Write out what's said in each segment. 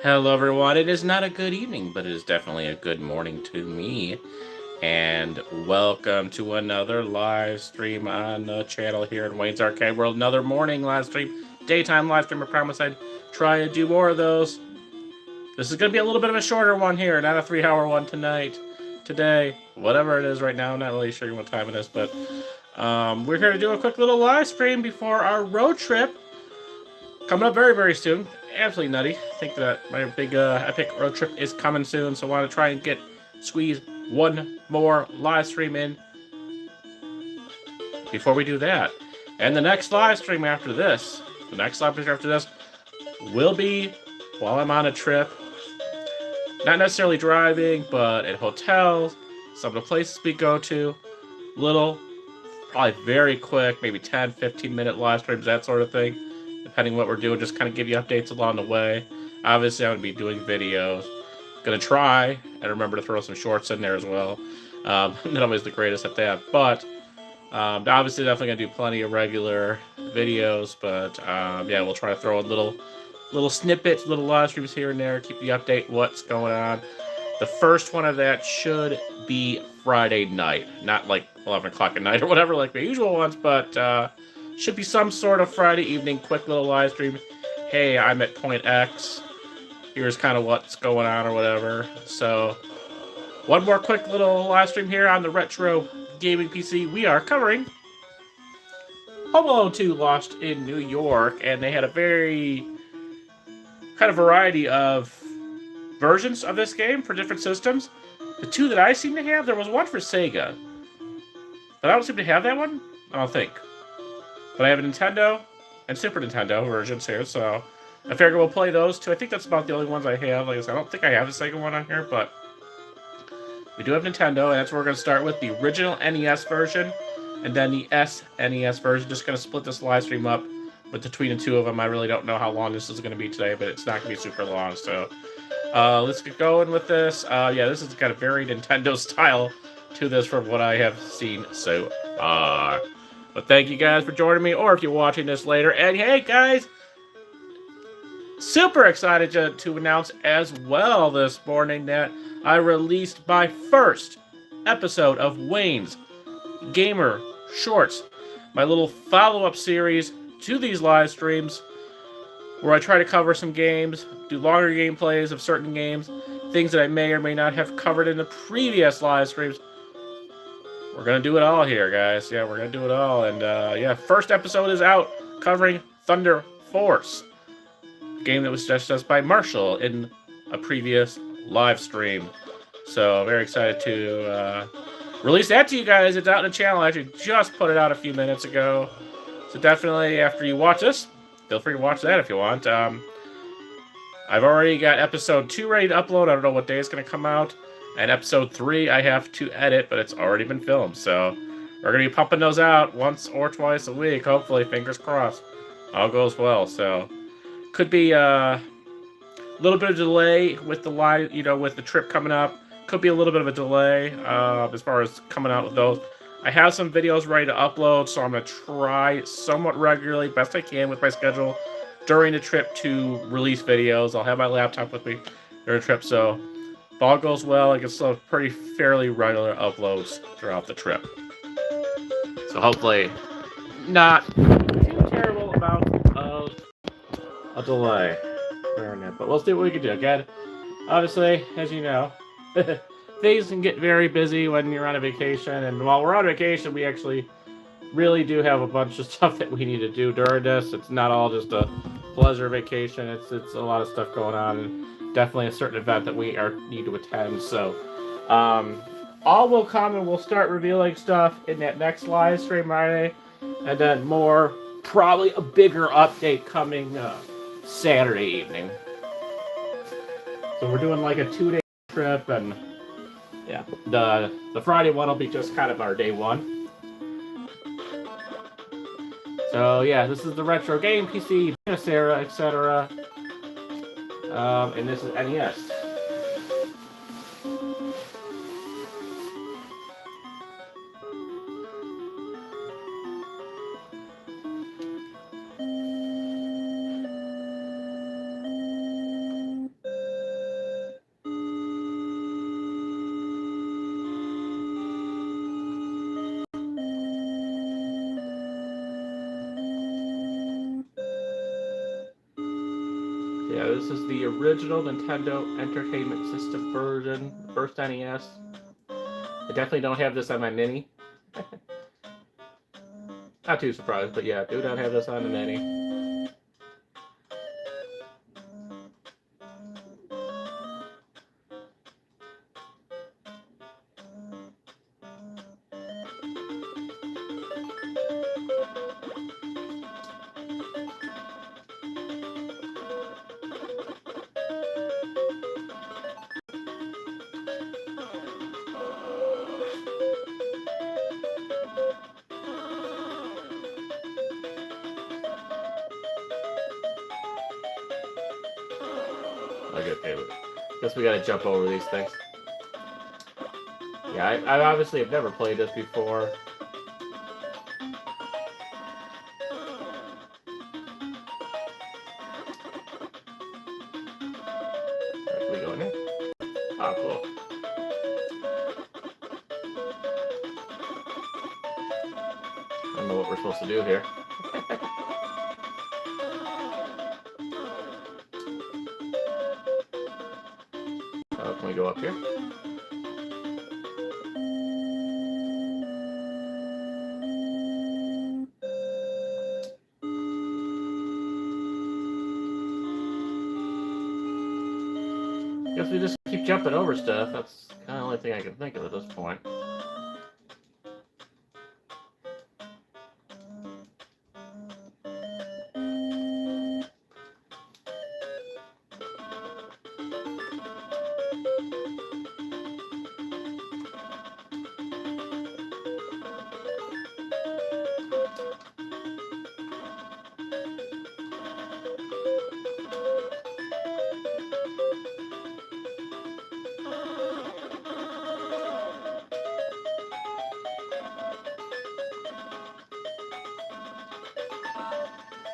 Hello, everyone. It is not a good evening, but it is definitely a good morning to me. And welcome to another live stream on the channel here in Wayne's Arcade World. Another morning live stream, daytime live stream. I promise I'd try to do more of those. This is going to be a little bit of a shorter one here, not a 3-hour one today, whatever it is right now. I'm not really sure what time it is, but we're here to do a quick little live stream before our road trip coming up very, very soon. Absolutely nutty. I think that my big epic road trip is coming soon, so I want to try and squeeze one more live stream in before we do that. And the next live stream after this, will be while I'm on a trip. Not necessarily driving, but at hotels, some of the places we go to. Little, probably very quick, maybe 10, 15-minute live streams, that sort of thing. Depending on what we're doing, just kind of give you updates along the way. Obviously, I'm going to be doing videos. Going to try and remember to throw some shorts in there as well. Not always the greatest at that, but obviously definitely going to do plenty of regular videos. But yeah, we'll try to throw in little snippets, little live streams here and there, keep you update what's going on. The first one of that should be Friday night, not like 11 o'clock at night or whatever like the usual ones, but should be some sort of Friday evening quick little live stream. Hey, I'm at point X. Here's kind of what's going on or whatever. So, one more quick little live stream here on the Retro Gaming PC. We are covering Home Alone 2 Lost in New York, and they had a very kind of variety of versions of this game for different systems. The two that I seem to have, there was one for Sega, but I don't seem to have that one, I don't think. But I have a Nintendo and Super Nintendo versions here, so I figure we'll play those two. I think that's about the only ones I have. Like I said, I don't think I have a Sega one on here, but we do have Nintendo, and that's where we're going to start with the original NES version, and then the SNES version. Just going to split this live stream up between the two of them. I really don't know how long this is going to be today, but it's not going to be super long, so let's get going with this. Yeah, this has got a very Nintendo style to this from what I have seen so far. But thank you guys for joining me, or if you're watching this later. And hey, guys, super excited to announce as well this morning that I released my first episode of Wayne's Gamer Shorts, my little follow-up series to these live streams, where I try to cover some games, do longer gameplays of certain games, things that I may or may not have covered in the previous live streams. We're going to do it all here, guys. Yeah, we're going to do it all. And yeah, first episode is out covering Thunder Force, a game that was suggested by Marshall in a previous live stream. So very excited to release that to you guys. It's out on the channel. I actually just put it out a few minutes ago. So definitely, after you watch this, feel free to watch that if you want. I've already got episode 2 ready to upload. I don't know what day it's going to come out. And episode 3 I have to edit, but it's already been filmed. So we're going to be pumping those out once or twice a week. Hopefully, fingers crossed, all goes well. So could be a little bit of delay with the live, with the trip coming up. Could be a little bit of a delay as far as coming out with those. I have some videos ready to upload, so I'm going to try somewhat regularly, best I can with my schedule, during the trip to release videos. I'll have my laptop with me during the trip, so if all goes well, I can still have pretty fairly regular uploads throughout the trip. So hopefully not too terrible amount of a delay during it, but we'll see what we can do. Again, obviously, as you know, things can get very busy when you're on a vacation, and while we're on vacation, we actually really do have a bunch of stuff that we need to do during this. It's not all just a pleasure vacation. It's a lot of stuff going on, and definitely a certain event that we need to attend. So all will come, and we'll start revealing stuff in that next live stream Friday, and then more, probably a bigger update coming Saturday evening. So we're doing like a 2-day trip, and yeah, the Friday one will be just kind of our day one. So yeah, this is the Retro Game PC, Sarah, etc. And this is NES. Yeah, this is the original Nintendo Entertainment System version, first NES. I definitely don't have this on my Mini. Not too surprised, but yeah, do not have this on the Mini. Okay, guess we gotta jump over these things. Yeah, I obviously have never played this before. Can we go in there? Oh, cool. I don't know what we're supposed to do here. Can we go up here? Guess we just keep jumping over stuff. That's kind of the only thing I can think of at this point.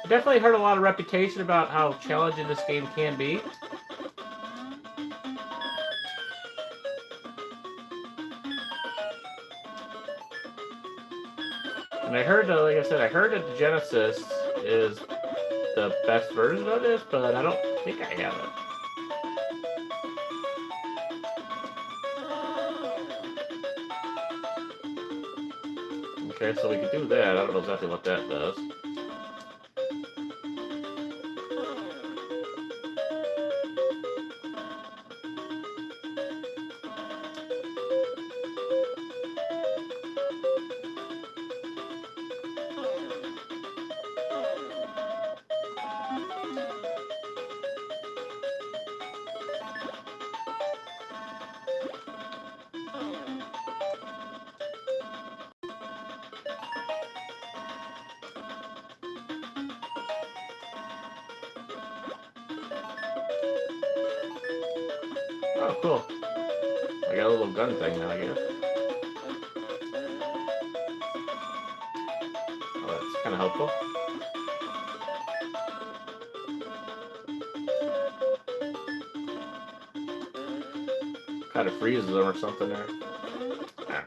Definitely heard a lot of reputation about how challenging this game can be. And I heard, like I said, I heard that the Genesis is the best version of this, but I don't think I have it. Okay, so we can do that. I don't know exactly what that does. Oh, cool. I got a little gun thing now, I guess. Oh, that's kind of helpful. Kind of freezes them or something there. Ah.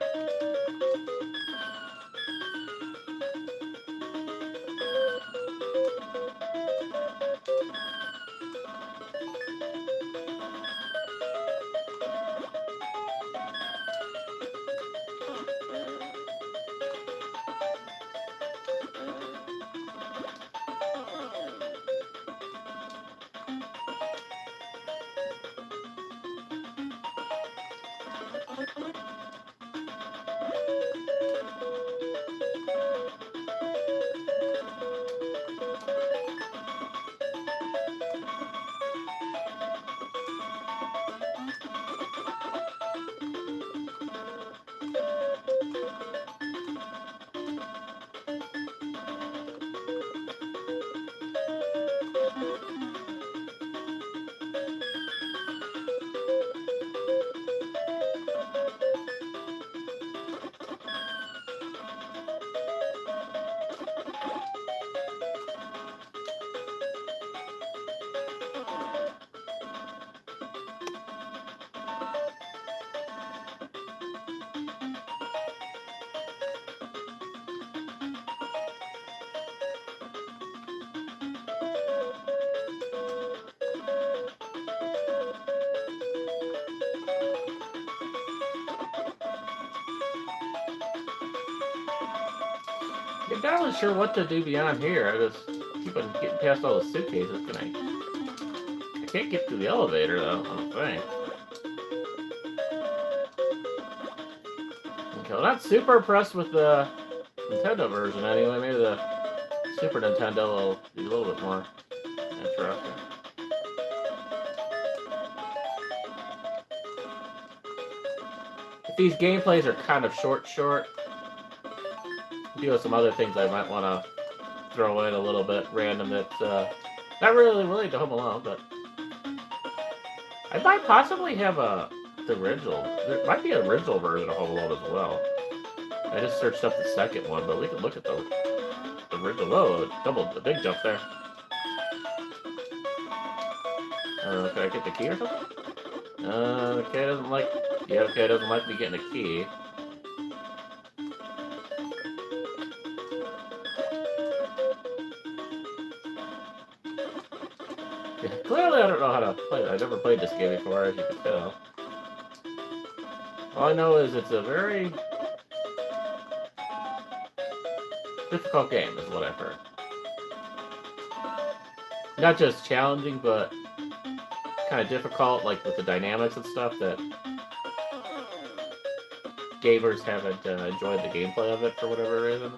I'm not really sure what to do beyond here. I just keep on getting past all the suitcases. I can't get to the elevator though, I don't think. Okay, well, not super impressed with the Nintendo version anyway. Maybe the Super Nintendo will be a little bit more interesting. If these gameplays are kind of short, do have some other things I might want to throw in a little bit random that's not really related to Home Alone, but I might possibly have the original. There might be an original version of Home Alone as well. I just searched up the second one, but we can look at the original. Whoa, a big jump there. Can I get the key or something? Okay, doesn't like. Yeah, okay, doesn't like me getting a key. Yeah, clearly, I don't know how to play it. I've never played this game before, as you can tell. All I know is it's a very difficult game, is what I've heard. Not just challenging, but kind of difficult, like with the dynamics and stuff, that gamers haven't enjoyed the gameplay of it for whatever reason.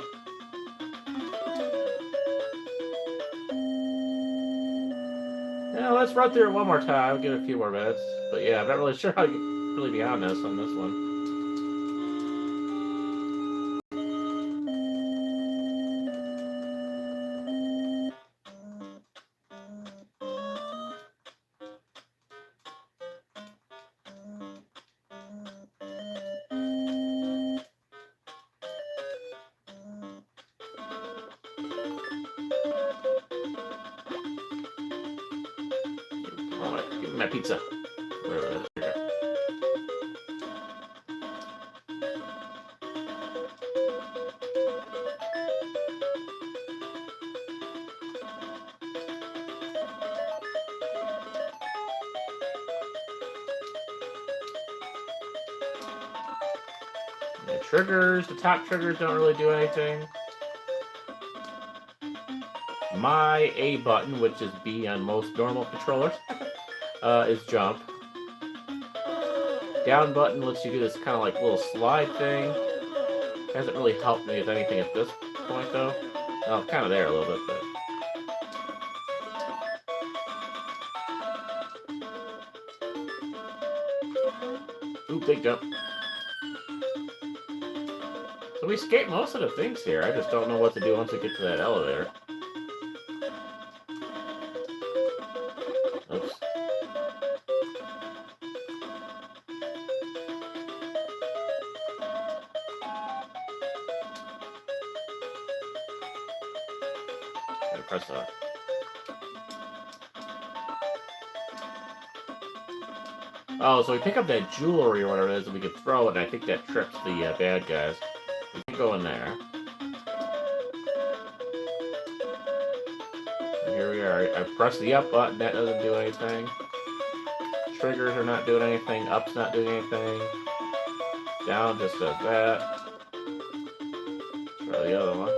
Yeah, let's run through it one more time, give it a few more minutes. But yeah, I'm not really sure how to get really beyond this on this one. Give me my pizza. Wherever that is. The triggers, the top triggers don't really do anything. My A button, which is B on most normal controllers, is jump. Down button lets you do this kind of like little slide thing. Hasn't really helped me with anything at this point though. Well, kind of there a little bit, but. Ooh, big jump. So we escape most of the things here. I just don't know what to do once we get to that elevator. Oops. Gotta press that. Oh, so we pick up that jewelry or whatever it is, and we can throw it, and I think that trips the bad guys. We can go in there. And here we are. I press the up button, that doesn't do anything. Triggers are not doing anything, up's not doing anything. Down just does that. Try the other one.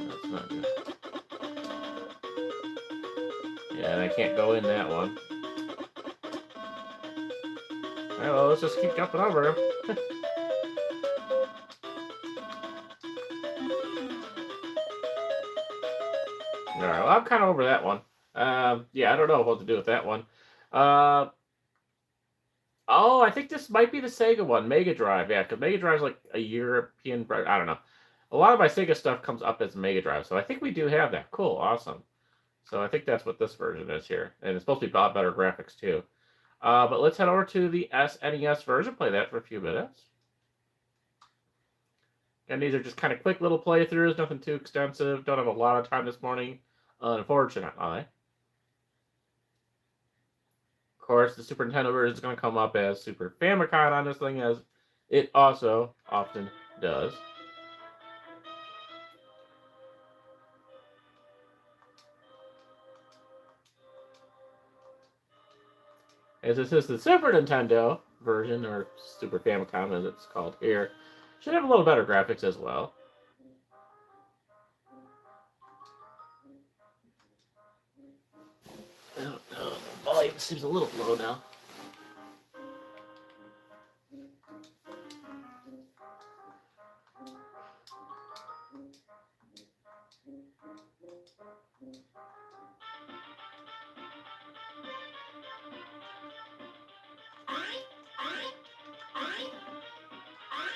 That's not good. Yeah, and I can't go in that one. Alright, well, let's just keep jumping over him. Alright, well, I'm kind of over that one. Yeah, I don't know what to do with that one. Oh, I think this might be the Sega one, Mega Drive. Yeah, because Mega Drive's like a European. I don't know. A lot of my Sega stuff comes up as Mega Drive, so I think we do have that. Cool, awesome. So I think that's what this version is here, and it's supposed to be a lot better graphics too. But let's head over to the SNES version. Play that for a few minutes. And these are just kind of quick little playthroughs, nothing too extensive. Don't have a lot of time this morning, unfortunately. Of course, the Super Nintendo version is going to come up as Super Famicom on this thing, as it also often does. As this is the Super Nintendo version, or Super Famicom as it's called here, should have a little better graphics as well. light seems a little low now.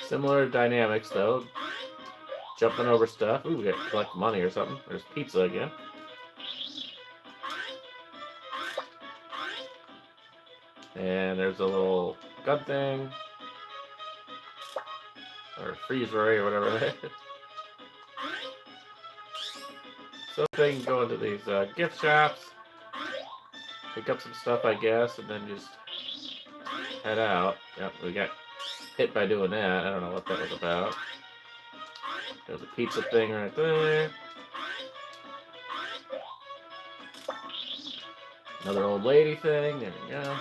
Similar dynamics, though. Jumping over stuff. Ooh, we got to collect money or something. There's pizza again. And there's a little gun thing. Or freeze ray or whatever that is. So they can go into these gift shops. Pick up some stuff, I guess, and then just head out. Yep, we got hit by doing that. I don't know what that was about. There's a pizza thing right there. Another old lady thing. There we go.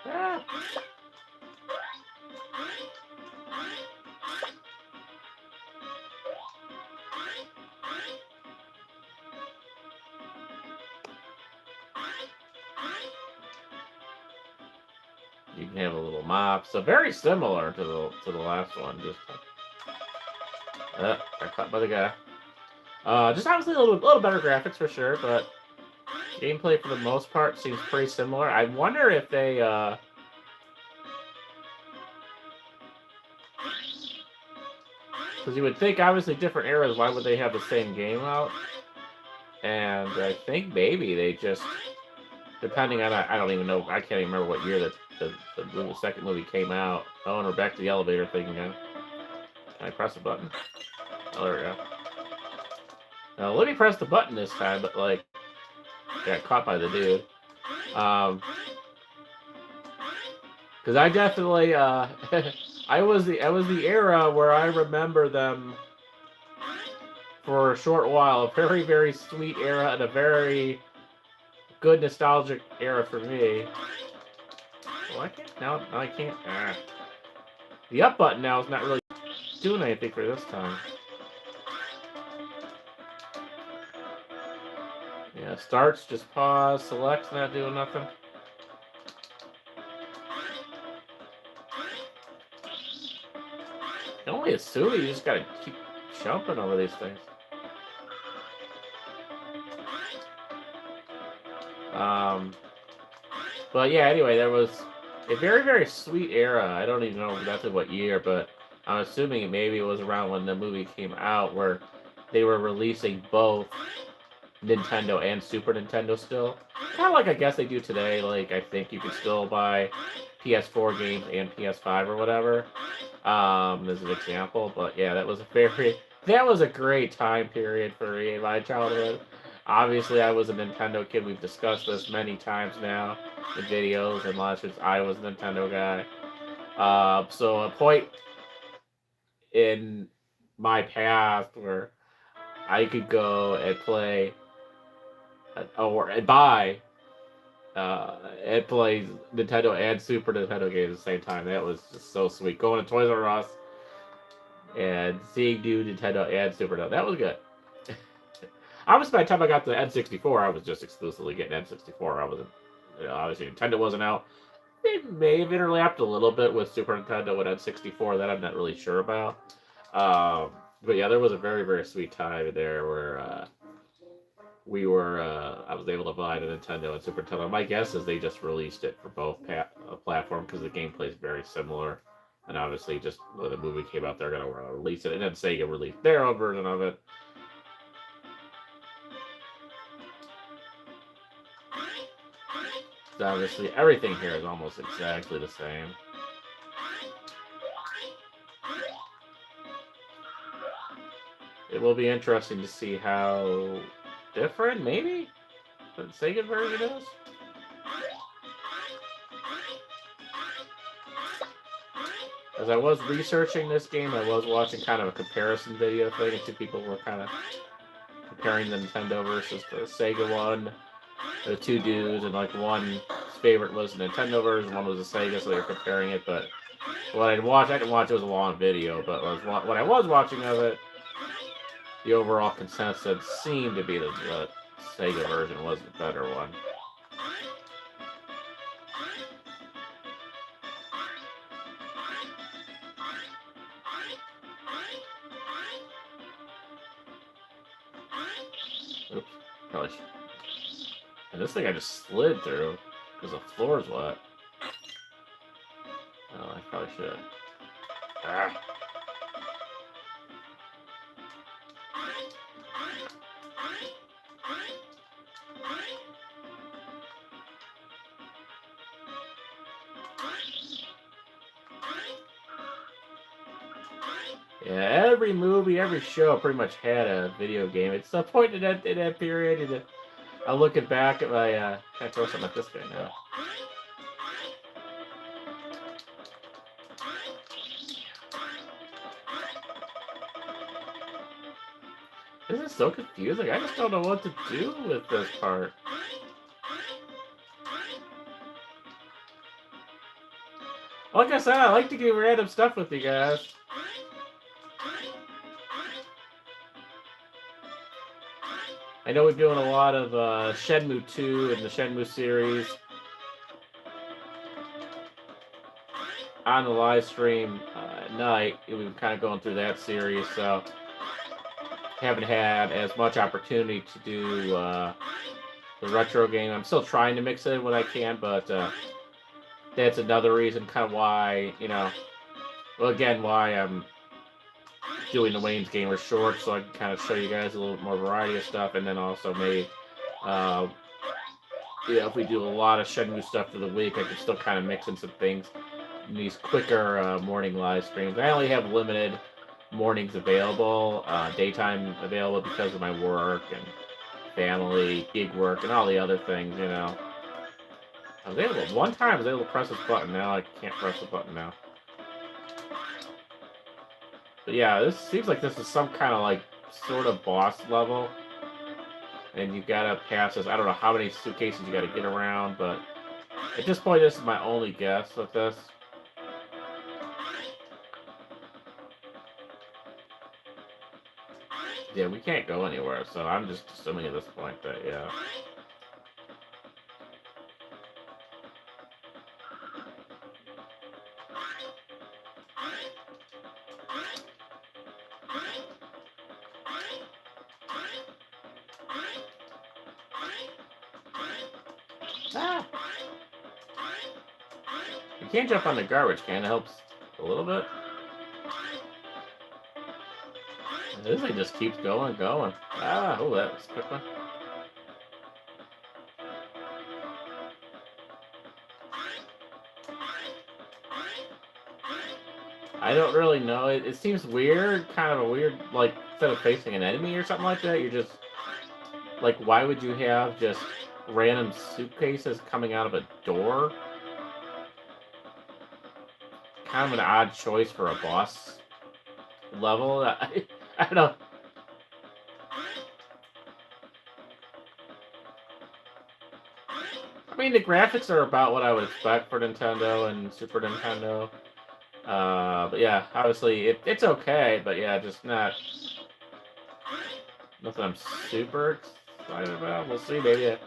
Ah. You can have a little mop. So very similar to the last one. Just got caught by the guy. Just obviously a little better graphics for sure, but gameplay for the most part seems pretty similar. I wonder if they because you would think obviously different eras, why would they have the same game out? And I think maybe they just, depending on, I don't even know, I can't even remember what year the second movie came out. Oh, and we're back to the elevator thing again. Can I press a button? Oh, there we go. Now, let me press the button this time, but like, got caught by the dude. Because I definitely, I was the era where I remember them for a short while. A very, very sweet era and a very good nostalgic era for me. Well, I can't now. I can't. The up button now is not really doing anything for this time. Yeah, starts, just pause, select's not doing nothing. I can only assume you just gotta keep jumping over these things. But yeah, anyway, there was a very, very sweet era. I don't even know exactly what year, but I'm assuming maybe it was around when the movie came out where they were releasing both Nintendo and Super Nintendo still. Kind of like I guess they do today. Like, I think you can still buy PS4 games and PS5 or whatever. As an example. But yeah, that was a great time period for me in my childhood. Obviously, I was a Nintendo kid. We've discussed this many times now in videos and lectures. I was a Nintendo guy. So a point in my past where I could go and play or buy and play Nintendo and Super Nintendo games at the same time. That was just so sweet. Going to Toys R Us and seeing new Nintendo and Super Nintendo. That was good. Obviously, by the time I got the N64, I was just exclusively getting N64. I wasn't, obviously, Nintendo wasn't out. They may have interlapped a little bit with Super Nintendo and N64. That I'm not really sure about. But yeah, there was a very, very sweet time there where I was able to buy the Nintendo and Super Nintendo. My guess is they just released it for both platforms because the gameplay is very similar. And obviously, just when the movie came out, they're going to release it. And then Sega released their own version of it. So obviously, everything here is almost exactly the same. It will be interesting to see how different, maybe, the Sega version is. As I was researching this game, I was watching kind of a comparison video thing, and two people were kind of comparing the Nintendo versus the Sega one. The two dudes, and like one's favorite was the Nintendo version, one was the Sega, so they were comparing it, but What I didn't watch it was a long video, but what I was watching of it, the overall consensus seemed to be the Sega version was the better one. Oops, probably. And this thing I just slid through because the floor's wet. Oh, I probably should. Ah. Yeah, every movie, every show pretty much had a video game. It's the point in that period. And I'm looking back at my. Can I throw something at this guy now? This is so confusing. I just don't know what to do with this part. Like I said, I like to do random stuff with you guys. I know we're doing a lot of Shenmue 2 and the Shenmue series on the live stream at night. We've been kind of going through that series, so haven't had as much opportunity to do the retro game. I'm still trying to mix it in when I can, but that's another reason kind of why, well, again, why I'm doing the Wayne's Gamer shorts, so I can kind of show you guys a little more variety of stuff, and then also maybe, if we do a lot of Shenmue stuff for the week, I can still kind of mix in some things in these quicker morning live streams. I only have limited mornings available, daytime available because of my work and family, gig work, and all the other things, I was able to, one time I was able to press this button, now I can't press the button now. But yeah, this seems like this is some kind of sort of boss level. And you gotta pass this, I don't know how many suitcases you gotta get around, but at this point this is my only guess with this. Yeah, we can't go anywhere, so I'm just assuming at this point that, yeah. Ah! You can't jump on the garbage can, it helps a little bit. This thing just keeps going and going. Ah, oh, that was a quick one. I don't really know. It seems weird, kind of a weird, instead of facing an enemy or something like that, you're just, why would you have just random suitcases coming out of a door? Kind of an odd choice for a boss level. I don't know. I mean, the graphics are about what I would expect for Nintendo and Super Nintendo. But yeah, obviously it's okay, but yeah, just nothing I'm super excited about. We'll see, maybe.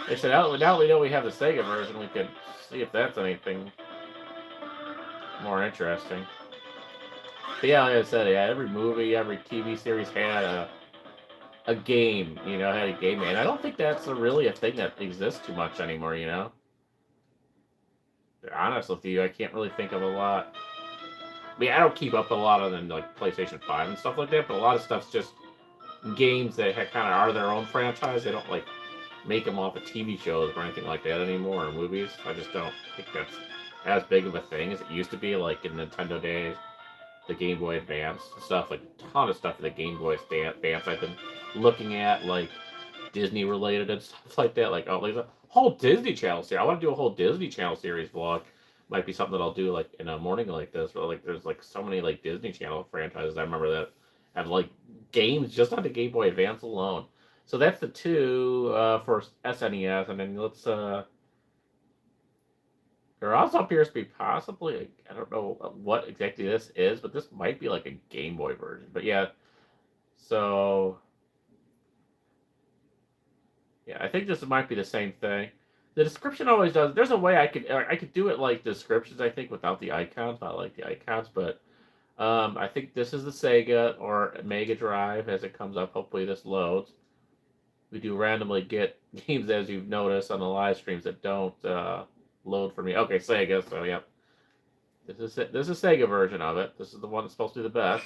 They said, now we know we have the Sega version, we could see if that's anything more interesting. But yeah, like I said, yeah, every movie, every TV series had a game, had a game. And I don't think that's really a thing that exists too much anymore, To be honest with you, I can't really think of a lot. I mean, I don't keep up a lot of them, PlayStation 5 and stuff like that, but a lot of stuff's just games that kind of are their own franchise. They don't, make them off of TV shows or anything like that anymore, or movies. I just don't think that's as big of a thing as it used to be, in Nintendo days. The Game Boy Advance stuff, a ton of stuff for the Game Boy Advance I've been looking at, Disney related and stuff like that. There's a whole Disney Channel series. I want to do a whole Disney Channel series vlog. Might be something that I'll do in a morning like this. But there's so many Disney Channel franchises. I remember that have games just on the Game Boy Advance alone. So that's the two for SNES, and then let's There also appears to be possibly, I don't know what exactly this is, but this might be like a Game Boy version. But yeah, so yeah, I think this might be the same thing. The description always does. There's a way I could do it like descriptions. I think without the icons. I like the icons, but I think this is the Sega or Mega Drive as it comes up. Hopefully this loads. We do randomly get games as you've noticed on the live streams that don't load for me. Okay, Sega. So yep, this is Sega version of it. This is the one that's supposed to be the best.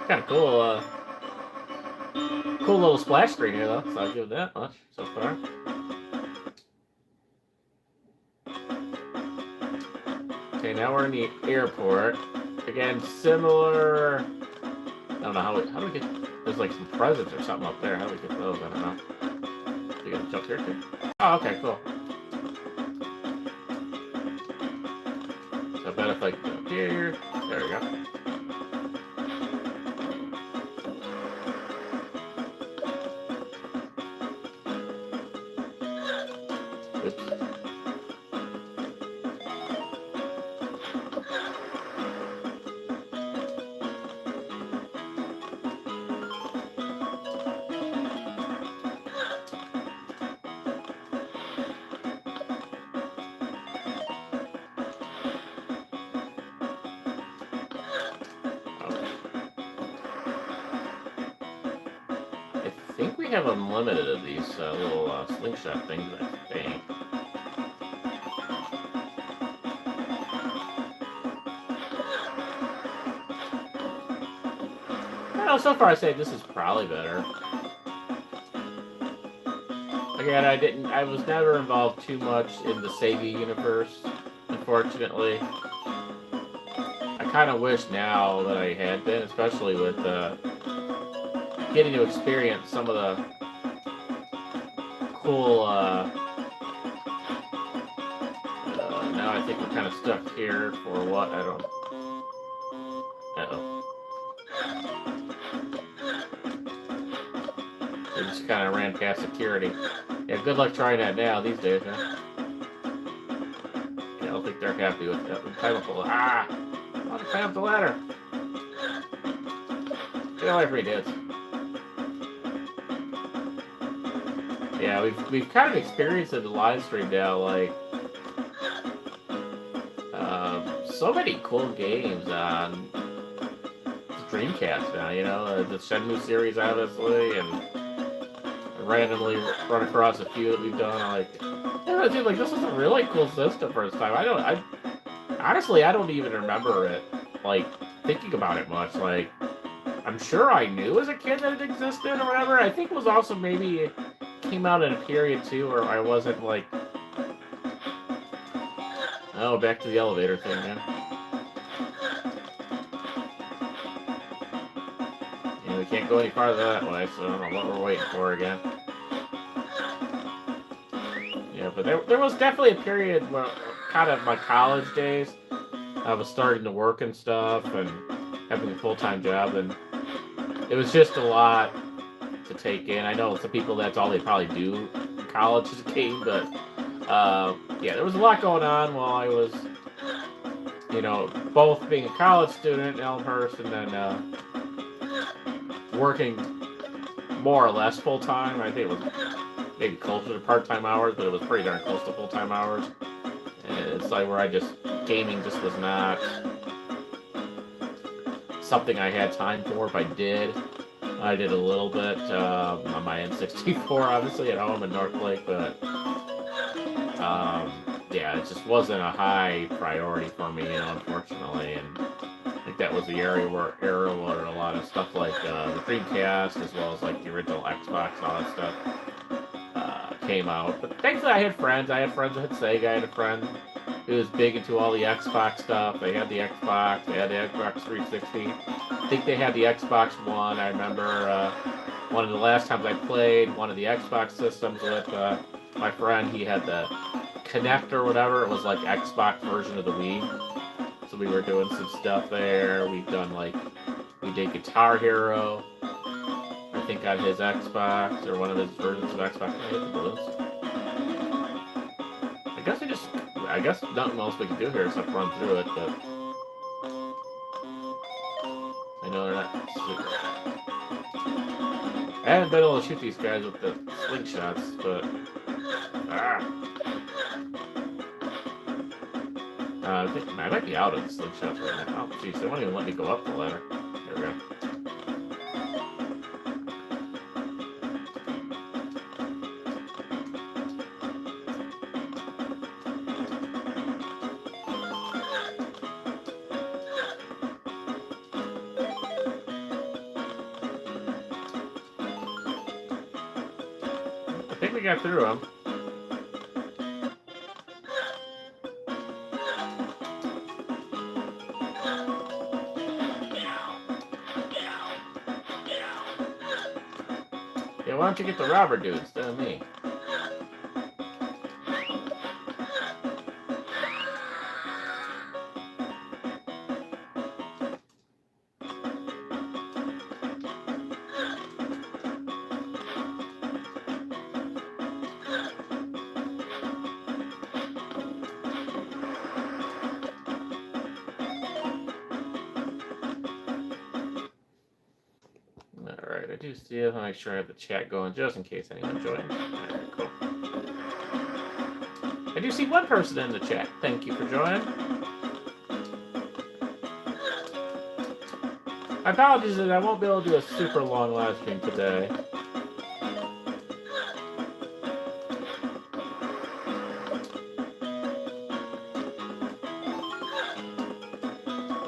Kind of cool. Cool little splash screen here, though, so I'll give it that much so far. Okay, now we're in the airport. Again, similar... I don't know how do we get... There's like some presents or something up there. How do we get those? I don't know. You gotta jump here, too? Oh, okay, cool. So I bet if I go up here... There we go. I think we have unlimited of these little slingshot things, I think. Well, so far I say this is probably better. Again, I was never involved too much in the Sega universe, unfortunately. I kind of wish now that I had been, especially with getting to experience some of the cool, now I think we're kind of stuck here for what? I don't, uh-oh. We just kind of ran past security. Yeah, good luck trying that now these days, huh? Yeah, I don't think they're happy with that. Climb up the ladder. Ah! I want to climb up the ladder. Get away from me, dudes. Yeah, we've kind of experienced it in the live stream now, like so many cool games on the Dreamcast now, you know, the Shenmue series obviously, and randomly run across a few that we've done. Like, yeah, dude, like this is a really cool system for its time. I honestly don't even remember it, like thinking about it much. Like, I'm sure I knew as a kid that it existed or whatever. I think it was also maybe came out in a period too where I wasn't like, oh, back to the elevator thing, man. Yeah, we can't go any farther that way, so I don't know what we're waiting for again. Yeah, but there was definitely a period where, kind of my college days, I was starting to work and stuff and having a full-time job, and it was just a lot to take in. I know some people that's all they probably do in college is game, but yeah, there was a lot going on while I was, you know, both being a college student in Elmhurst and then working more or less full time. I think it was maybe closer to part-time hours, but it was pretty darn close to full-time hours. And it's like where gaming just was not something I had time for. If I did a little bit on my N64, obviously, at home in North Lake, but yeah, it just wasn't a high priority for me, you know, unfortunately. And I think that was the era where a lot of stuff like the Dreamcast, as well as like the original Xbox and all that stuff came out. But thankfully I had friends. I had friends that had Sega. I had a friend who was big into all the Xbox stuff. They had the Xbox. They had the Xbox 360. I think they had the Xbox One. I remember one of the last times I played one of the Xbox systems with my friend. He had the Kinect or whatever. It was like Xbox version of the Wii. So we were doing some stuff there. We did Guitar Hero. think on his Xbox or one of his versions of Xbox. I hit the balloons. I guess nothing else we can do here except run through it, but I know they're not super. I haven't been able to shoot these guys with the slingshots, but I think I might be out of the slingshots right now. Oh, jeez, they won't even let me go up the ladder. There we go. I think we got through them. Yeah, why don't you get the robber dude instead of me? Alright, I do see it. I'll make sure I have the chat going just in case anyone joins. Alright, cool. I do see one person in the chat. Thank you for joining. My apologies that I won't be able to do a super long live stream today.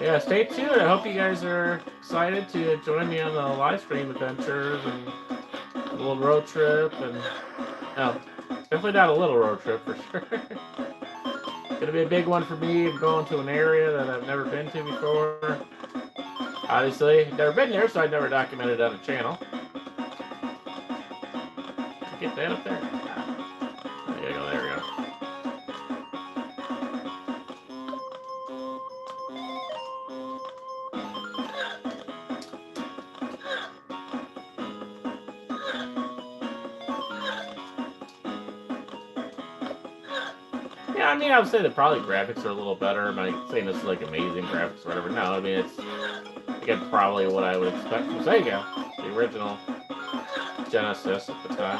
Yeah, stay tuned. I hope you guys are excited to join me on the live stream adventures and a little road trip. And no, definitely not a little road trip for sure. Gonna be a big one for me. I'm going to an area that I've never been to before. Obviously, never been there, so I've never documented it on a channel. Get that up there. There you go. There we go. Yeah, I mean, I would say that probably graphics are a little better. I'm not saying this is like amazing graphics or whatever. No, I mean, it's again probably what I would expect from Sega, the original Genesis at the time.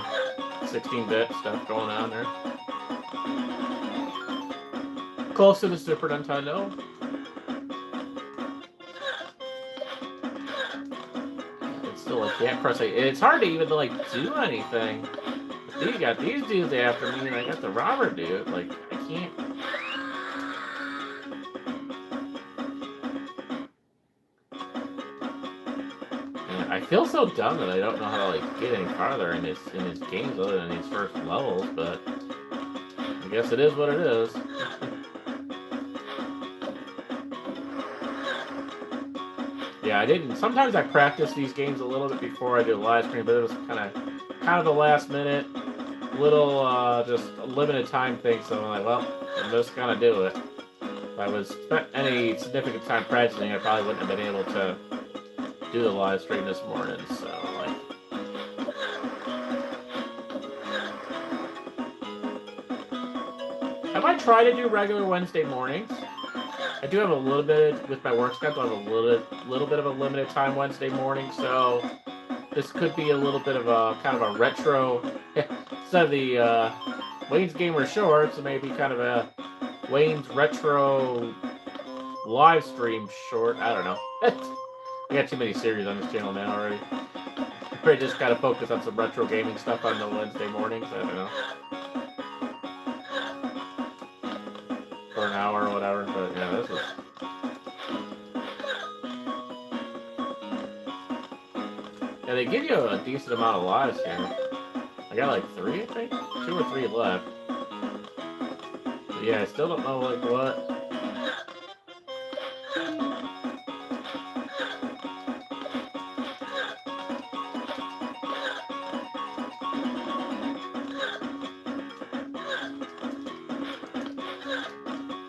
16-bit stuff going on there. Close to the Super Nintendo. It's still like, yeah, of course, it's hard to even like do anything. You got these dudes after me, and I got the robber dude. Like, I can't. And I feel so dumb that I don't know how to like get any farther in his games other than these first levels. But I guess it is what it is. Yeah, I didn't. Sometimes I practice these games a little bit before I do a live stream, but it was kind of the last minute. Little just a limited time thing, so I'm like, well, I'm just gonna do it. If I was spent any significant time practicing, I probably wouldn't have been able to do the live stream this morning. So like, I might try to do regular Wednesday mornings. I do have a little bit with my work schedule. I have a little bit of a limited time Wednesday morning, so this could be a little bit of a kind of a retro. Instead of the Wayne's Gamer Shorts, it may be kind of a Wayne's Retro live stream short. I don't know. I got too many series on this channel now already. I just gotta focus on some retro gaming stuff on the Wednesday mornings. I don't know. For an hour or whatever. But yeah, this was. Yeah, they give you a decent amount of lives here. I got like 3, I think? 2 or 3 left. But yeah, I still don't know like what.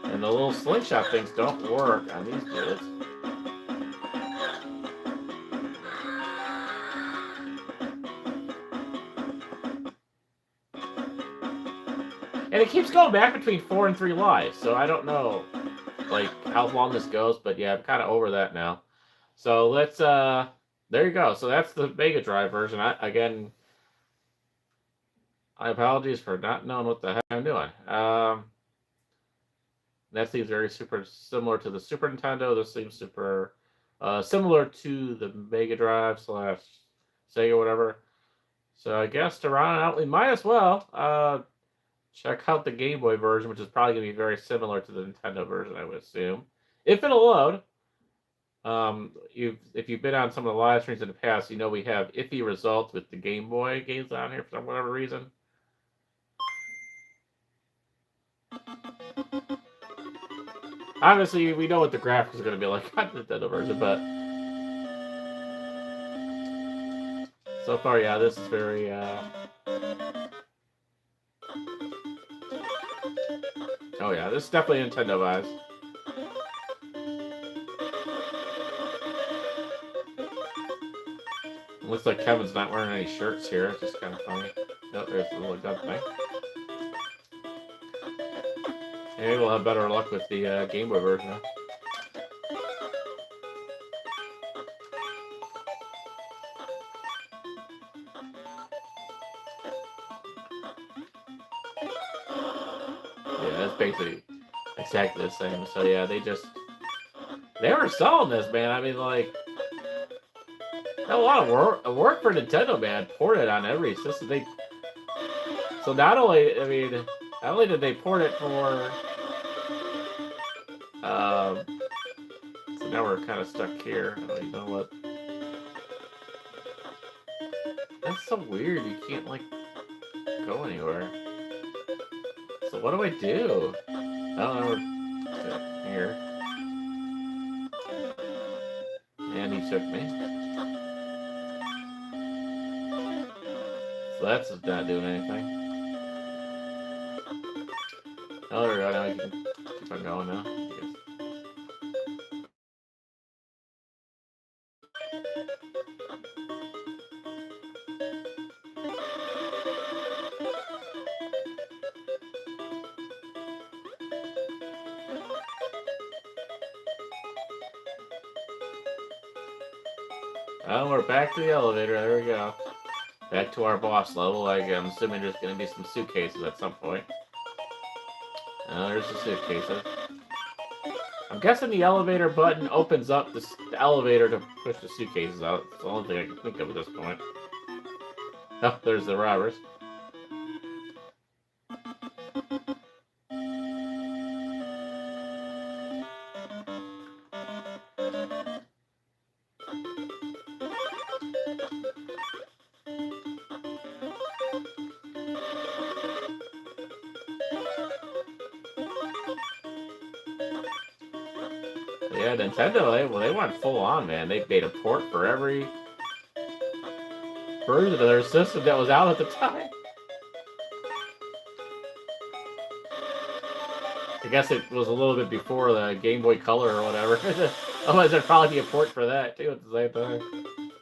And the little slingshot things don't work on these dudes. And it keeps going back between 4 and 3 lives, so I don't know, like, how long this goes, but yeah, I'm kind of over that now. So let's, there you go. So that's the Mega Drive version. Again, my apologies for not knowing what the heck I'm doing. That seems very super similar to the Super Nintendo. This seems super similar to the Mega Drive / Sega, whatever. So I guess to round out, we might as well check out the Game Boy version, which is probably going to be very similar to the Nintendo version, I would assume. If it'll load. If you've been on some of the live streams in the past, you know we have iffy results with the Game Boy games on here for whatever reason. Obviously, we know what the graphics are going to be like on the Nintendo version, but so far, yeah, this is very, oh yeah, this is definitely Nintendo vibes. Looks like Kevin's not wearing any shirts here. It's just kind of funny. Nope, there's the little gun thing. Maybe we'll have better luck with the Game Boy version. Yeah, it's basically exactly the same. So yeah, they were selling this, man. I mean, like, a lot of work for Nintendo, man. Ported on every system. So not only did they port it for, so now we're kind of stuck here. Oh, you know what? That's so weird. You can't, like, go anywhere. So what do I do? Oh, here. And he took me. So that's not doing anything. Oh, there we go. Now we can keep on going now. Oh, we're back to the elevator. There we go. Back to our boss level. I'm assuming there's going to be some suitcases at some point. Oh, there's the suitcases. I'm guessing the elevator button opens up the elevator to push the suitcases out. It's the only thing I can think of at this point. Oh, there's the robbers. Yeah, Nintendo, they went full on, man. They made a port for every version of their system that was out at the time. I guess it was a little bit before the Game Boy Color or whatever. Otherwise, there'd probably be a port for that, too, at the same time.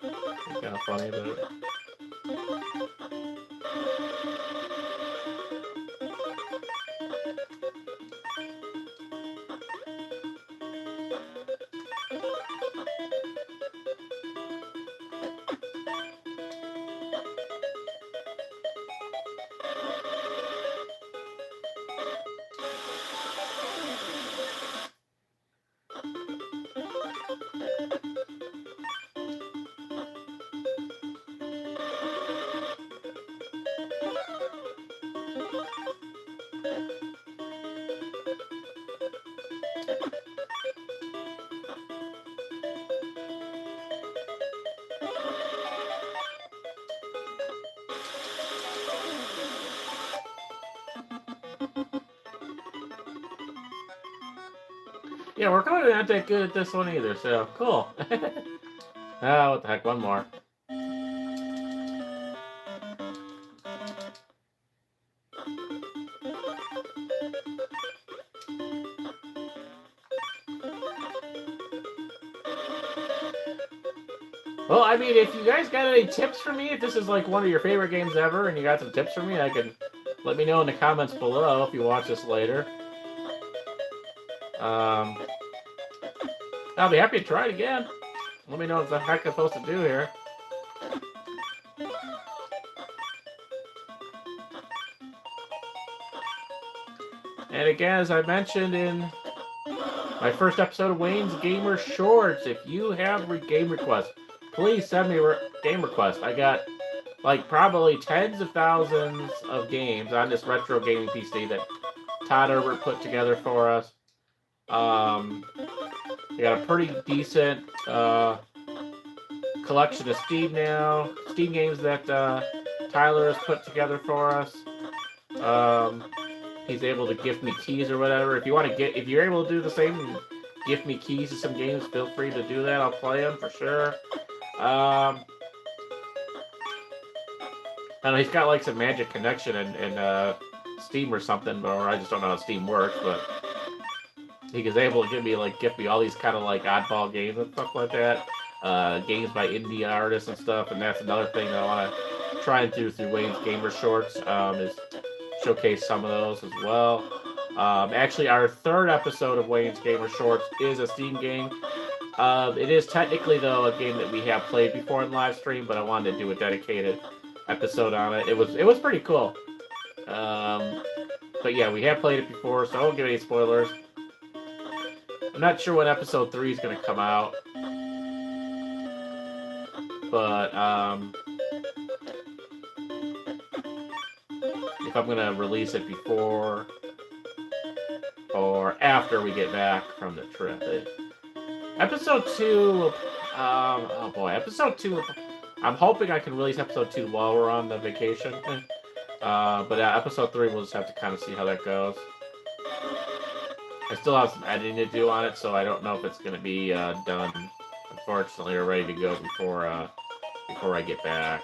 It's kind of funny, but... Yeah, we're clearly not that good at this one either, so cool. Ah, what the heck, one more. Well, I mean, if you guys got any tips for me, if this is like one of your favorite games ever and you got some tips for me, I can Let me know in the comments below if you watch this later. I'll be happy to try it again. Let me know what the heck I'm supposed to do here. And again, as I mentioned in my first episode of Wayne's Gamer Shorts, if you have game requests, please send me game requests. I got like probably tens of thousands of games on this retro gaming PC that Todd Herbert put together for us. We got a pretty decent collection of Steam games that Tyler has put together for us. He's able to gift me keys or whatever. If you're able to do the same and gift me keys to some games, feel free to do that. I'll play them for sure. I don't know, he's got like some magic connection in Steam or something, or I just don't know how Steam works, but he is able to gift me all these kind of like oddball games and stuff like that. Games by indie artists and stuff, and that's another thing that I want to try and do through Wayne's Gamer Shorts, is showcase some of those as well. Actually, our third episode of Wayne's Gamer Shorts is a Steam game. It is technically, though, a game that we have played before in live stream, but I wanted to do a dedicated episode on it. It was pretty cool. But yeah, we have played it before, so I won't give any spoilers. I'm not sure when episode 3 is going to come out. But if I'm going to release it before or after we get back from the trip. Episode 2, oh boy, episode 2, I'm hoping I can release episode 2 while we're on the vacation. But episode 3, we'll just have to kind of see how that goes. I still have some editing to do on it, so I don't know if it's going to be done, unfortunately, or ready to go before I get back.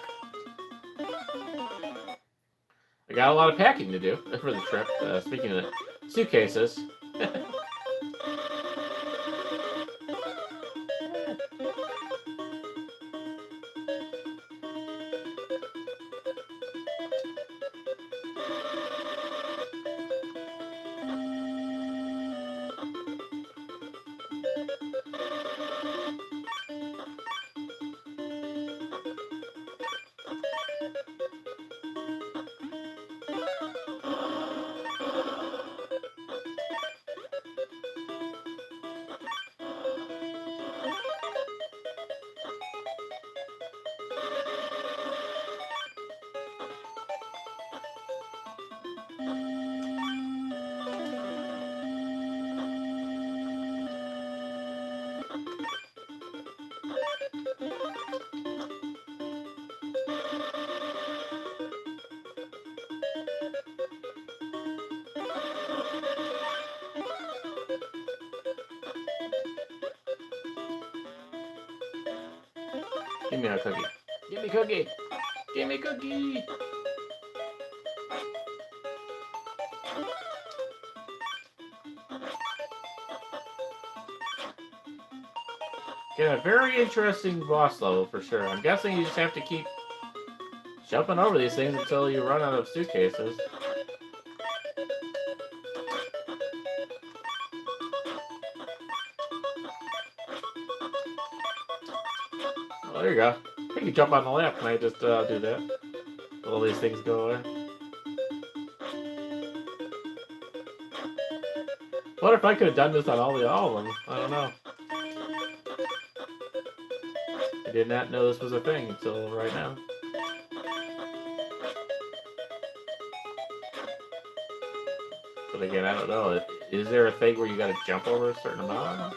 I got a lot of packing to do for the trip. Speaking of suitcases. Give me a cookie. Give me cookie. Give me cookie. Yeah, very interesting boss level for sure. I'm guessing you just have to keep jumping over these things until you run out of suitcases. Oh, there you go. I can jump on the left. Can I just do that? All these things go away. What if I could have done this on all of them? I don't know. I did not know this was a thing until right now. But again, I don't know. Is there a thing where you gotta jump over a certain amount?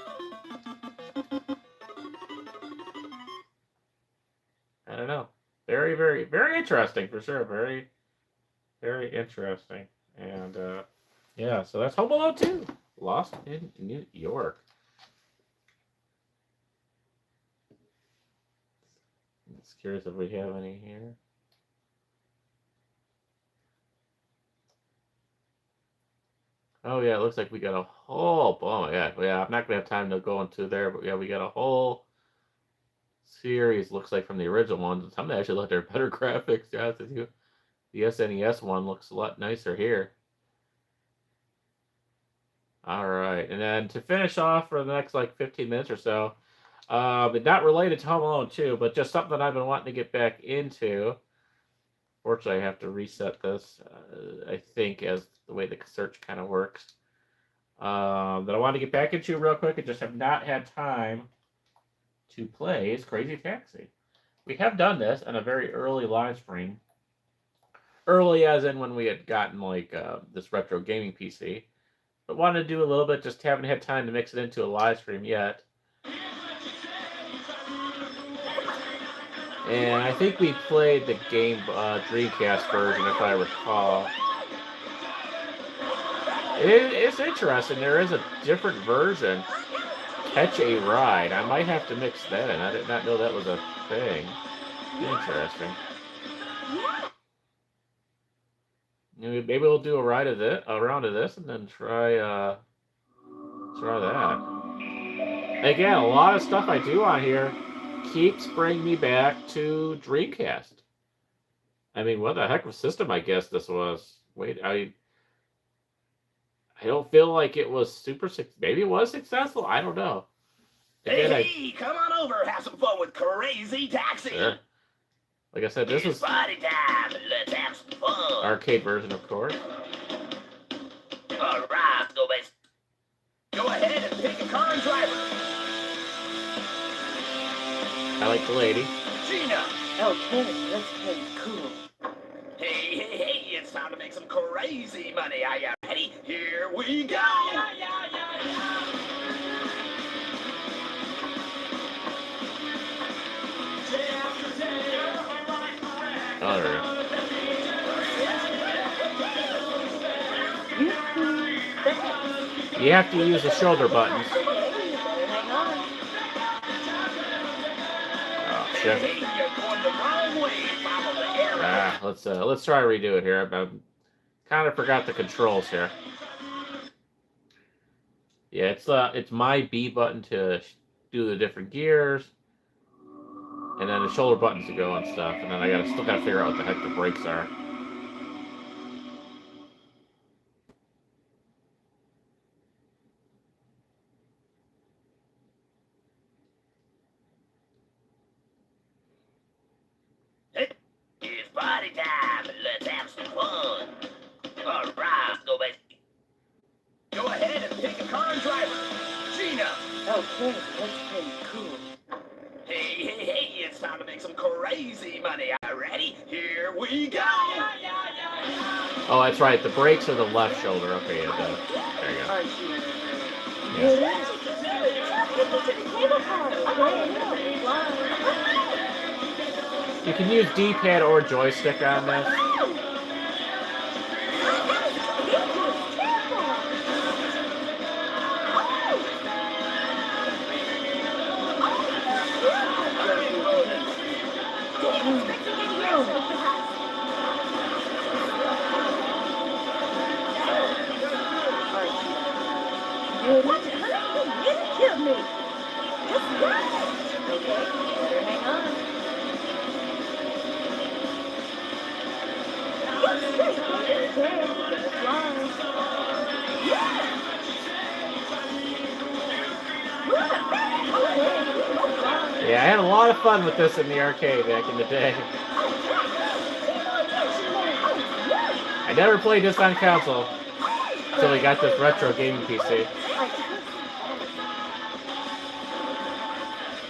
I don't know. Very, very, very interesting for sure. Very, very interesting. And yeah, so that's Home Alone 2. Lost in New York. I'm just curious if we have any here. Oh yeah, it looks like we got a whole, oh my god, yeah, I'm not gonna have time to go into there, but yeah, we got a whole series, looks like, from the original ones. Some actually look, they're better graphics, to be honest with you. The SNES one looks a lot nicer here. All right, and then to finish off for the next like 15 minutes or so, but not related to Home Alone 2, but just something that I've been wanting to get back into. Fortunately, I have to reset this, I think, as the way the search kind of works. That I want to get back into real quick and just have not had time to play is Crazy Taxi. We have done this on a very early live stream. Early as in when we had gotten like this retro gaming PC. But wanted to do a little bit, just haven't had time to mix it into a live stream yet. And I think we played the game Dreamcast version, if I recall. It's interesting. There is a different version. Catch a Ride. I might have to mix that in. I did not know that was a thing. Interesting. Maybe we'll do a round of this, and then try that. Again, a lot of stuff I do on here keeps bringing me back to Dreamcast. I mean, what the heck of a system I guess this was. Wait, I don't feel like it was super. Maybe it was successful. I don't know. Again, hey, come on over, have some fun with Crazy Taxi. Sure. Like I said, this was party time. Let's have some fun. Arcade version, of course. All right, go ahead and pick a car and driver. I like the lady. Gina. Okay, let's play cool. Hey, it's time to make some crazy money. Are you ready? Here we go. Oh, there you have to use the shoulder buttons. Oh shit! Hey, you're going the wrong way. Follow the arrow. Let's try to redo it here. I kind of forgot the controls here. Yeah, it's my B button to do the different gears, and then the shoulder buttons to go on stuff, and then I still gotta figure out what the heck the brakes are. It's party time. Let's have some fun. All right, go ahead and pick a car and driver. Gina. Okay, let's play cool. Hey, it's time to make some crazy money. Are you ready? Here we go. Oh, that's right. The brakes are the left shoulder. Okay, yeah, there you go. Aren't you? Yeah. You can use D-pad or joystick on this. Yeah, I had a lot of fun with this in the arcade back in the day. I never played this on console until we got this retro gaming PC.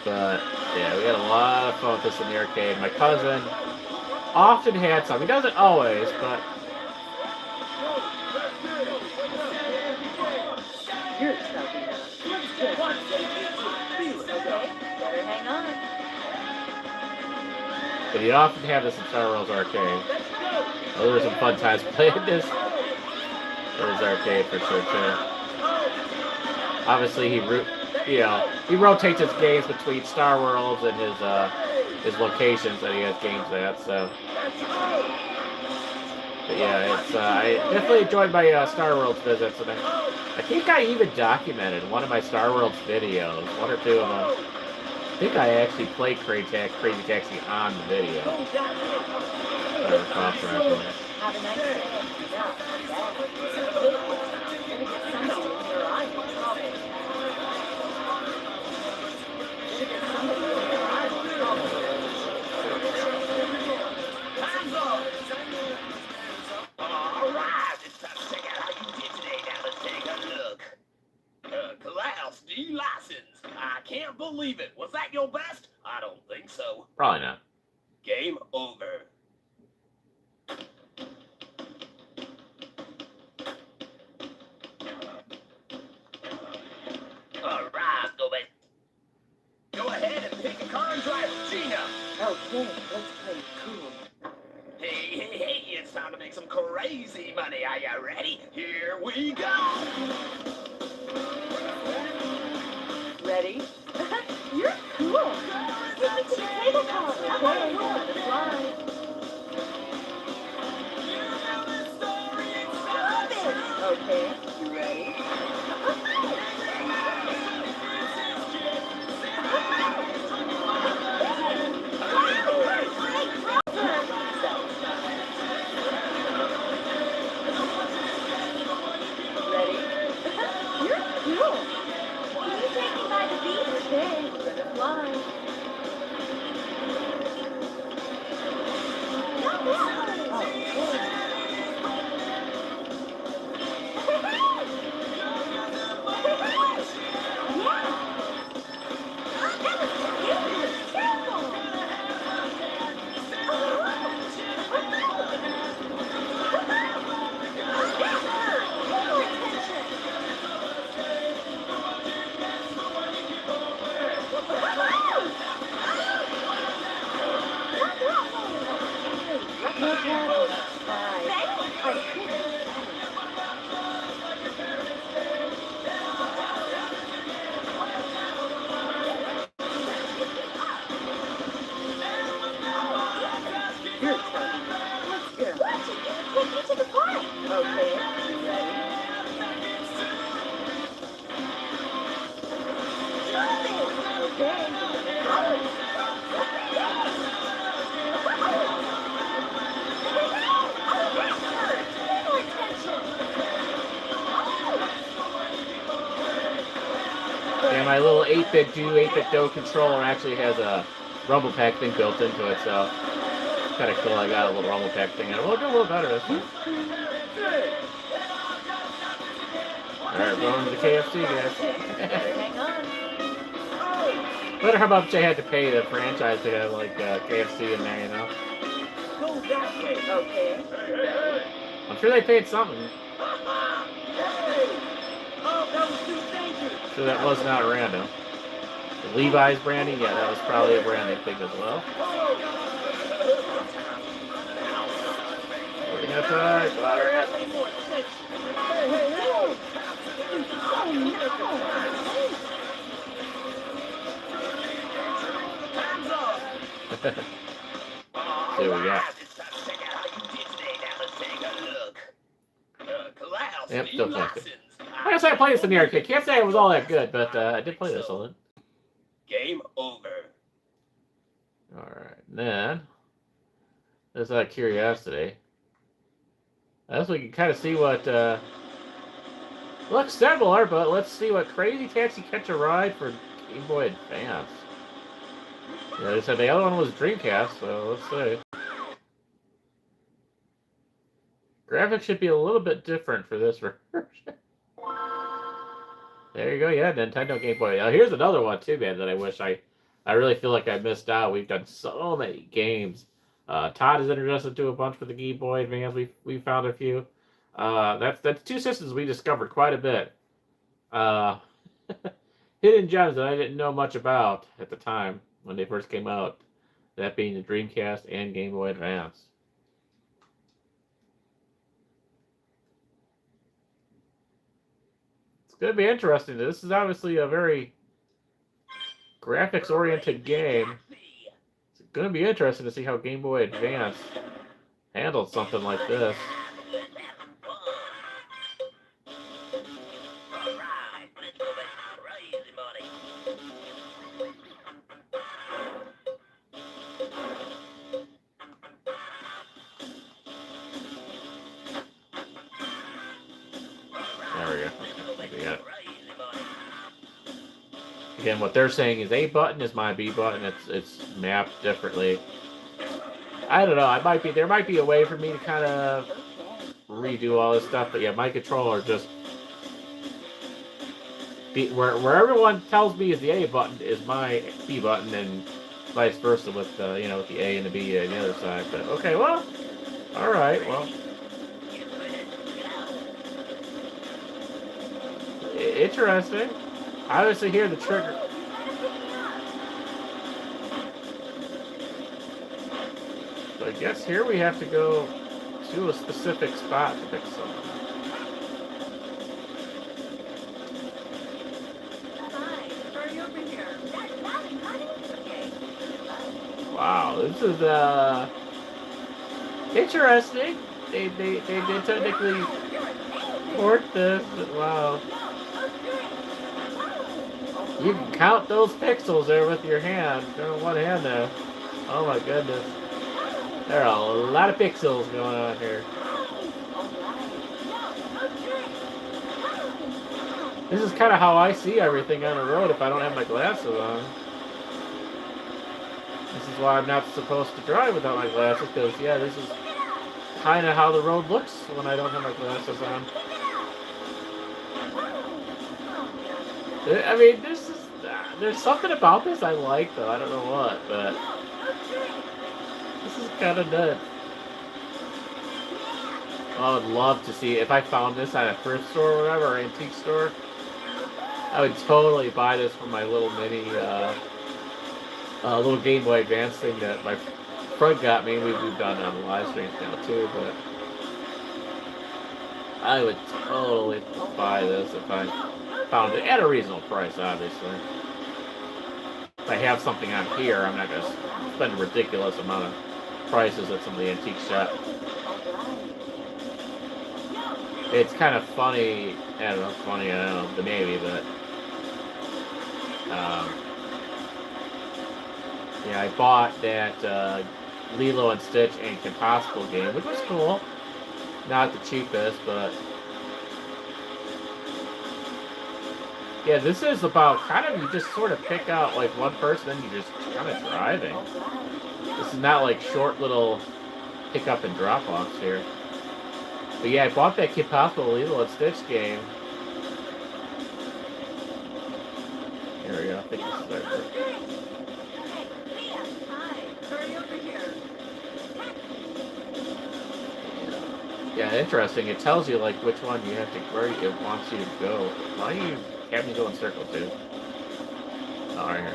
But yeah, we had a lot of fun with this in the arcade. My cousin often had some. He doesn't always, but you'd often have this in Star Wars Arcade. Oh, there were some fun times playing this. There's arcade for sure too. Obviously, he rotates his games between Star Worlds and his locations that he has games at. So, but yeah, it's I definitely enjoyed my Star Worlds visits, and I think I even documented one of my Star Worlds videos, one or two of them. I think I actually played Crazy Taxi on the video. Whatever contract was. Have a nice day. Yeah, yeah. Gonna get somebody in your eye in trouble. Gonna get somebody in your eye in trouble. Time's up! Alright, it's time to check out how you did today. Now let's take a look. Class D license. I can't believe it. Was that your best? I don't think so. Probably not. Game over. Alright, go ahead and pick a car and drive it, Gina. Okay, let's play cool. Hey, it's time to make some crazy money. Are you ready? Here we go. Ready? You're cool. Take me to the cable car. Okay, fly. Okay, you ready? Ready? You're cool. Can you take me by the beach? Okay, we're gonna fly. Okay, you ready? Yeah, my little 8-bit do controller actually has a rumble pack thing built into it, so it's kind of cool. I got a little rumble pack thing, and it will do a little better this time. Alright, going to the KFC, guys. Hang on. Wonder how much I had to pay the franchise to have like KFC in there, you know? Go that way. Okay. I'm sure they paid something. Oh, that was too dangerous. So that was not random. The Levi's branding, yeah, that was probably a branding thing as well. We're gonna try. Time's up. See what we got. It's time to check out how you did today. Now let's take a look. Class Yep, D still playing it. license. I guess I played this in the arcade. Can't say it was all that good, but I did play this a little. Game over. Alright, then, just out of curiosity, I guess we can kind of see what, looks similar, but let's see what Crazy Taxi Catch a Ride for Game Boy Advance. Yeah, they said the other one was Dreamcast, so let's see. Graphics should be a little bit different for this version. There you go, yeah, Nintendo Game Boy. Here's another one too, man, that I wish I really feel like I missed out. We've done so many games. Todd has introduced us to a bunch for the Game Boy Advance. We found a few. That's two systems we discovered quite a bit. Hidden gems that I didn't know much about at the time when they first came out. That being the Dreamcast and Game Boy Advance. It's going to be interesting. This is obviously a very graphics-oriented game. It's going to be interesting to see how Game Boy Advance handled something like this. again, what they're saying is A button is my B button. It's mapped differently. I don't know. There might be a way for me to kind of redo all this stuff, but yeah, my controller just where everyone tells me is the A button is my B button, and vice versa with with the A and the B on the other side. But okay, well, all right, well, interesting. I obviously hear the trigger. So I guess here we have to go to a specific spot to pick something. Wow, this is interesting. They did technically port this. Wow. You can count those pixels there with your hand. They're in one hand now. Oh my goodness. There are a lot of pixels going on here. This is kind of how I see everything on the road if I don't have my glasses on. This is why I'm not supposed to drive without my glasses, because, yeah, this is kind of how the road looks when I don't have my glasses on. I mean, there's something about this I like, though. I don't know what, but this is kind of nuts. I would love to see, if I found this at a thrift store or whatever, or antique store, I would totally buy this for my little mini, little Game Boy Advance thing that my friend got me. We've done it on the live streams now too, but I would totally buy this if I found it at a reasonable price, obviously. If I have something on here, I'm not going to spend a ridiculous amount of prices at some of the antique shops. It's kind of funny, I don't know, maybe, but yeah, I bought that Lilo and Stitch and Kim Possible game, which was cool. Not the cheapest, but yeah, this is about kind of, you just sort of pick out like one person and you just kind of driving. This is not like short little pick up and drop offs here. But yeah, I bought that Kim Possible Lilo and Stitch game. Here we go. I think this is right there. Yeah, interesting. It tells you like which one you have to, where it wants you to go. Why do you have me go in circle too? Oh, right here.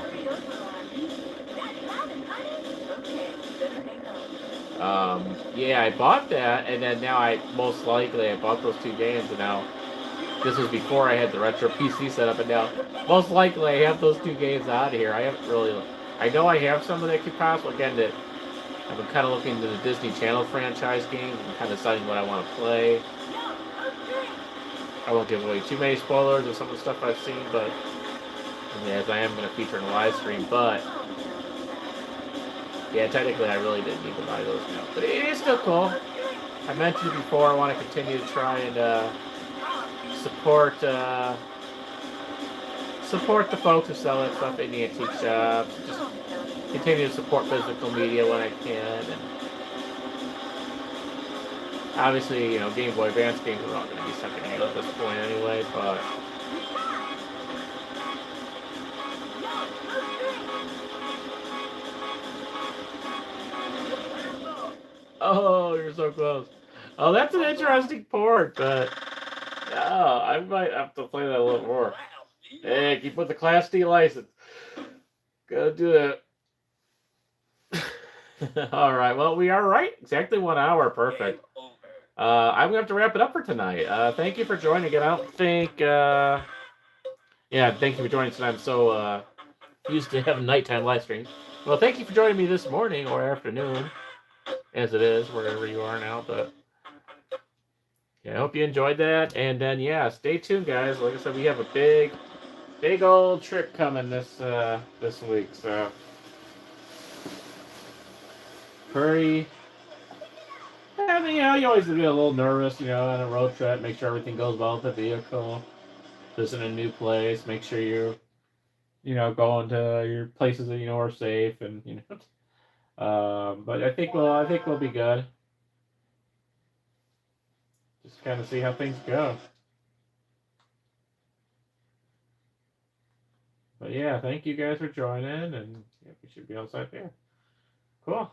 Yeah, I bought that, and then now I bought those two games, and now this was before I had the retro PC set up, and now most likely I have those two games out of here. I haven't really. I know I have some of that Kim Possible again that. I've been kind of looking into the Disney Channel franchise games and kind of deciding what I want to play. I won't give away too many spoilers of some of the stuff I've seen, but as I am going to feature in a live stream. But yeah, technically I really didn't need to buy those now, but it is still cool. I mentioned it before. I want to continue to try and support the folks who sell that stuff in the antique shops. Just continue to support physical media when I can, and obviously, Game Boy Advance games are not going to be secondhand at this point anyway, but oh, you're so close. Oh, that's an interesting port, but I might have to play that a little more. Hey, keep with the Class D license. Gotta do that. All right. Well, we are right. Exactly 1 hour. Perfect. I'm going to have to wrap it up for tonight. Thank you for joining. Again, I don't think... thank you for joining tonight. I'm so used to having nighttime live streams. Well, thank you for joining me this morning or afternoon, as it is, wherever you are now. But yeah, I hope you enjoyed that. And then, stay tuned, guys. Like I said, we have a big old trip coming this week. So... hurry. I mean, you always get a little nervous, on a road trip. Make sure everything goes well with the vehicle. If it's in a new place, make sure you're going to your places that are safe, and but I think we'll be good. Just kind of see how things go. But yeah, thank you guys for joining, and yeah, we should be outside there. Cool.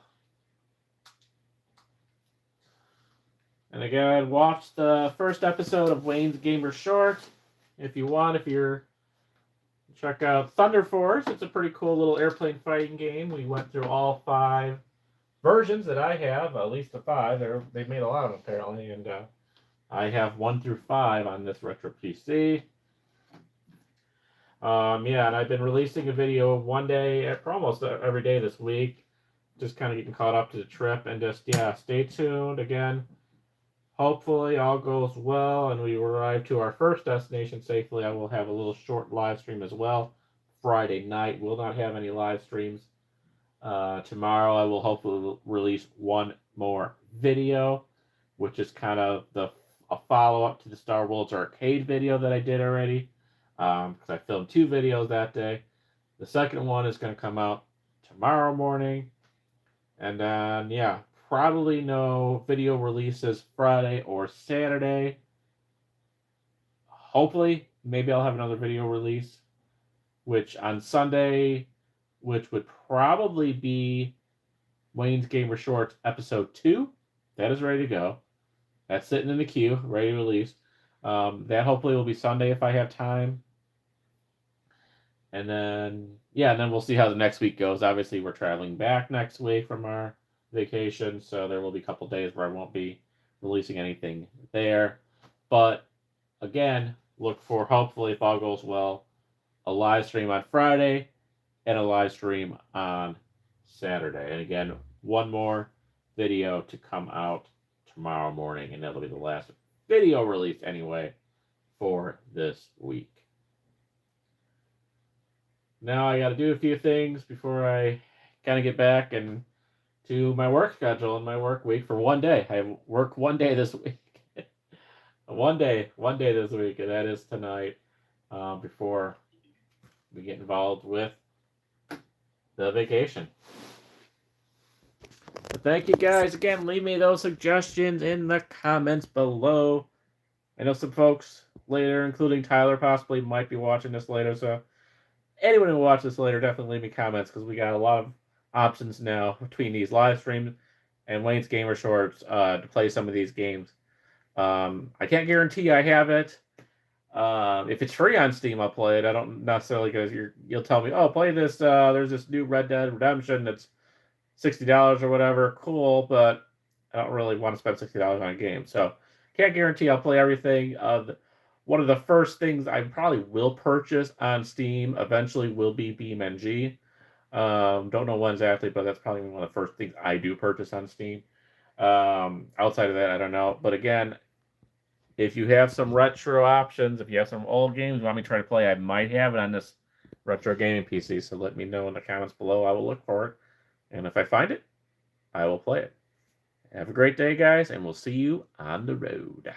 And again, watch the first episode of Wayne's Gamer Short if you want. If you're check out Thunder Force, it's a pretty cool little airplane fighting game. We went through all 5 versions that I have, at least the 5. They've made a lot of them apparently, and I have 1 through 5 on this retro PC. Yeah, and I've been releasing a video one day for almost every day this week, just kind of getting caught up to the trip, and just stay tuned again. Hopefully all goes well and we arrive to our first destination safely. I will have a little short live stream as well. Friday night, we'll not have any live streams. Tomorrow I will hopefully release one more video, which is kind of a follow-up to the Star Wars arcade video that I did already, because I filmed 2 videos that day. The second one is going to come out tomorrow morning, and then probably no video releases Friday or Saturday. Hopefully, maybe I'll have another video release, which on Sunday, which would probably be Wayne's Gamer Shorts episode 2. That is ready to go. That's sitting in the queue, ready to release. That hopefully will be Sunday if I have time. And then, we'll see how the next week goes. Obviously, we're traveling back next week from our vacation, so there will be a couple days where I won't be releasing anything there. But again, look for, hopefully, if all goes well, a live stream on Friday and a live stream on Saturday. And again, one more video to come out tomorrow morning, and that'll be the last video release anyway for this week. Now I got to do a few things before I kind of get back and to my work schedule and my work week for one day. I work one day this week. one day this week, and that is tonight, before we get involved with the vacation. But thank you guys again. Leave me those suggestions in the comments below. I know some folks later, including Tyler, possibly might be watching this later, so anyone who watches this later, definitely leave me comments, because we got a lot of options now between these live streams and Wayne's Gamer Shorts to play some of these games. I can't guarantee I have it. If it's free on Steam, I'll play it. I don't necessarily, because you'll tell me, oh, play this. There's this new Red Dead Redemption that's $60 or whatever. Cool, but I don't really want to spend $60 on a game, so can't guarantee I'll play everything. One of the first things I probably will purchase on Steam eventually will be BeamNG. Don't know when exactly, but that's probably one of the first things I do purchase on Steam. Outside of that, I don't know. But again, if you have some retro options, if you have some old games you want me to try to play, I might have it on this retro gaming PC. So let me know in the comments below. I will look for it. And if I find it, I will play it. Have a great day, guys, and we'll see you on the road.